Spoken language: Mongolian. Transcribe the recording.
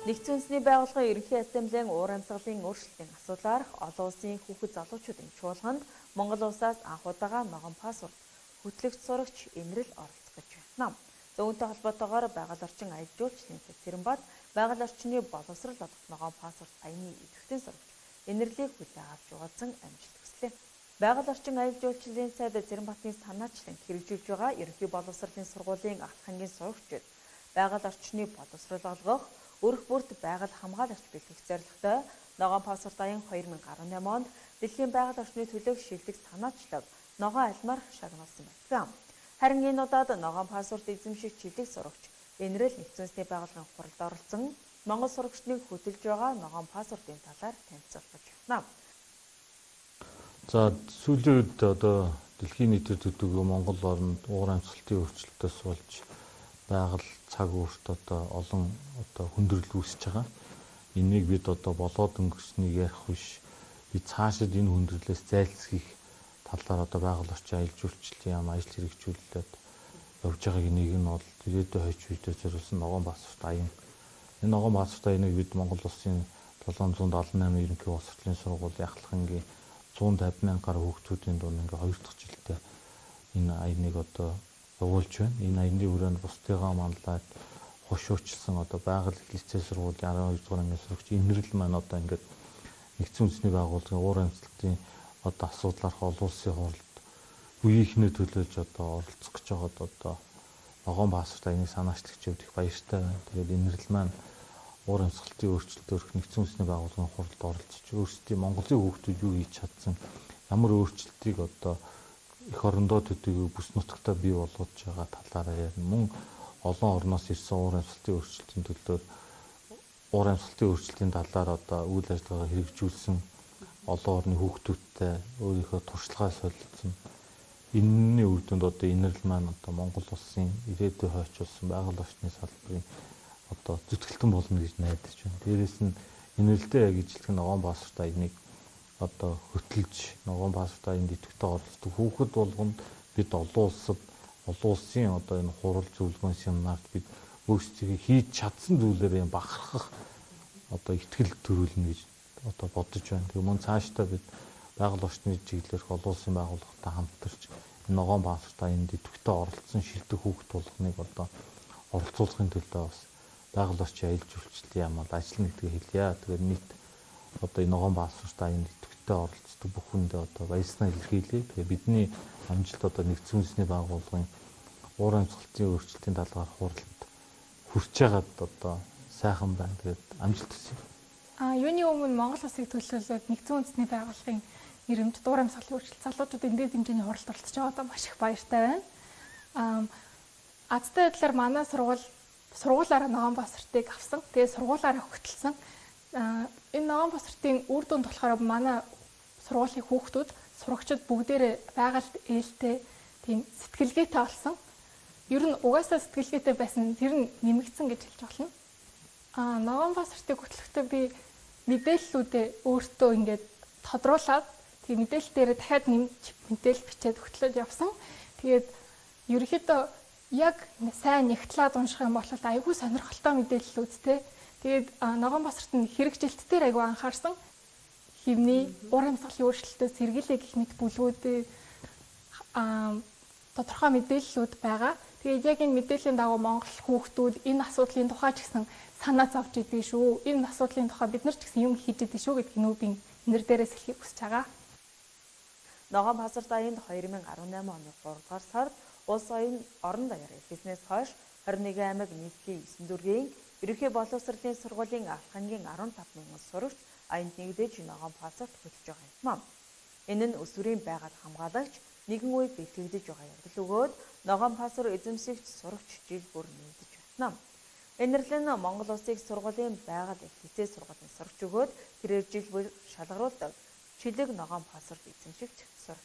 Нэгдсэн үндэсний байгууллагын ерөнхий ассамблеийн уур амьсгалын өөрчлөлтийн асуудлаар олон улсын хүүхэд залуучуудын чуулганд Монгол улсаас анх удаага ногоон пассворд хөтлөгч сурагч Энэрл оролцох гэж байна. Үүнтэй холбоотойгоор байгаль орчин аялал жуулчлалын Цэцэранбат байгаль орчны боловсрол олох ногоон пассворд аяны идэвхтэй сурагч Энэрлийг хүлээн авч уулзсан амжилт хүслээ. Байгаль орчин аялал жуулчлалын сайд Цэцэранбатын санаачлан хэрэгжүүлж байгаа ерөнхий боловсролын сургуулийн ахт хангийн сурагчид байгаль орчны боловсрол олгох өрх бүрт байгаль хамгаалагч бэлтгэх зорилготой ногоон пассворд аян 2018 онд дэлхийн байгаль орчны төлөөх шилдэг санаачлаг ногоон альмаар шагнуулсан байна. Харин энэ удаад ногоон пассворд эзэмших чиглэг сурагч Энэрл нэгдсэн үндэсний байгууллагын хуралд оролцсон Монгол сурагчдыг хөтөлж байгаа ногоон пассвордын талаар танилцуулж байна. За сүүлийн үед одоо дэлхийн нийтэд төдийгүй Монгол орнд уур амьсгалын өөрчлөлтөөс болж байгаль цаг өөрт одоо олон одоо хүндрэл үүсэж байгаа. Энийг бид одоо болоод өнгөрснийг ярих биш. Би цаашид энэ хүндрэлээс зайлсхийх талаар одоо байгаль орчин аялал жуулчлалын яам ажил хэрэгжүүлээд явж байгааг нэг нь бол ирээдүйн хойч үедээ зориулсан ногоон пассворд аян. Энэ ногоон пассворд аяныг бид Монгол улсын 778 ерөнхий боловсролын сургуулийн ахлах ангийн 150 мянган гаруй хүүхдүүдийн дунд ингээ 2 дахь жилдээ энэ аяныг одоо явуулж байна. Энэ аяны хүрээнд бусдыгаа манлаад хошуучилсан одоо байгаль лицей сургуулийн 12 дугаар ангийн сурагч Энэрл маань одоо ингээд нэгдсэн үндэсний байгууллагын уур амьсгалын одоо асуудлаарх олон улсын хуралд үеийнхнээ төлөөж одоо оролцох гэж байгаад одоо ногоон пассворд аяныг санаачлагч явуулж их баяртай байна. Тэгээд Энэрл маань уур амьсгалын өөрчлөлтөөр нэгдсэн үндэсний байгууллагын хуралд оролцож өөрсдийн Монголын хүүхдүүд юу хийж чадсан, ямар өөрчлөлтийг одоо эх орондоо төдийгүй бүс нутагтаа бий болгож байгаа талаараа ярина. Мөн олон орноос ирсэн уур амьсгалын өөрчлөлтийн төлөө уур амьсгалын өөрчлөлтийн талаар одоо үйл ажиллагаа хэрэгжүүлсэн олон орны хүүхдүүдтэй өөрийнхөө туршлагаа солилцсон. Энэний үр дүнд одоо Энэрл маань одоо Монгол улсын ирээдүйн хойч улсын байгаль орчны салбарын одоо зүтгэлтэн болно гэж найдаж байна. Дээрээс нь Энэрлдээ яг ижилхэн ногоон пассворд аяныг одоо хөтлөж ногоон пассворд аянд идэвхтэй оролцдог хүүхэд болгонд бид олон улсын одоо энэ хурал зөвлөгөөн семинарт бид өөрсдөө хийж чадсан зүйлээрээ бахархах одоо ихтгэл төрүүлнэ гэж одоо бодож байна. Тэгээ мөн цаашдаа бид байгаль орчны чиглэлээр олон улсын байгууллагатай хамтарч ногоон пассворд аянд идэвхтэй оролцсон шилдэг хүүхэд болгоныг одоо оролцуулахын төлөө бас байгаль орчин аялал жуулчлалын яамд ажиллана гэдгийг хэлье. Тэгээд нийт одоо энэ ногоон пассворд аянд идэвхтэй оролцдог бүх хүндээ одоо баярснаа илэрхийлье. Тэгээ бидний амжилт одоо нэгдсэн үндэсний байгууллагын уур амьсгалын өөрчлөлтийн талаар хуралд хүрч байгаад одоо сайхан байна. Тэгээд амжилт хүсье. Юуны өмнө Монгол улсыг төлөөлөөд нэгдсэн үндэсний байгууллагын нэрмд уур амьсгалын өөрчлөлт залуучууд эндээ хэмжээний хуралд оролцож байгаа одоо маш их баяртай байна. Азтай байдлаар манай сургуулаараа ногоон пассвортыг авсан. Тэгээд сургуулаараа хөтөлсөн. Энэ ногоон пассвортын үр дүнд болохоор манай сургуулийн хүүхдүүд, сурагчид бүгдээрээ байгальд ээлтэй тийм сэтгэлгээтэй болсон. Ер нь угаасаа сэтгэлгээтэй байсан тэр нь нэмэгдсэн гэж хэлж болно. Ногоон пассвортыг хөтлөхдөө би мэдээллүүдээ өөртөө ингээд тодруулаад тийм мэдээлэл дээр дахиад нэмж мэдээлэл бичээд хөтлөөд явсан. Тэгээд ерөнхийдөө яг сайн нягтлаад унших юм бол айгүй сонирхолтой мэдээлэл үүдтэй. Тэгээд ногоон пассворт нь хэрэгжилт дээр айгүй анхаарсан. Хивний уур амьсгалын өөрчлөлтөөс сэргийлэх гэх мэт бүлгүүдийн тодорхой мэдээллүүд байгаа. Тэгээд яг энэ мэдээллийн дагуу Монгол хүүхдүүд энэ асуудлын тухай ч гэсэн санаа зовж идэг шүү. Энэ асуудлын тухай бид нар ч гэсэн юм хийж идэг шүү гэдгийг нүүбийн нэр дээрээс хэлхийг хүсэж байгаа. Ногоон пассворд аянд 2018 оны 3 дугаар сард улс орон даяар бизнес хойш 21 аймаг нийслэлийн 9 дүргийн ерөнхий боловсролын сургуулийн алх ангийн 15 мянган сурагч аянд нэгдэж ногоон пассворд хөтлөж байгаа юм. Энэ нь өсвөрийн байгаль хамгаалагч нэгэн үе бэлтгэгдэж байгаа явдал өгөөд ногоон пассворд эзэмшигч сурагч жил бүр нэгдэж байна. Энэрлэн Монгол улсыг сургуулийн байгаль лицей сургуулийн сурагч өгөөд тэрээр жил бүр шалгаруулдаг чилэг ногоон пассворд эзэмшигч сурагч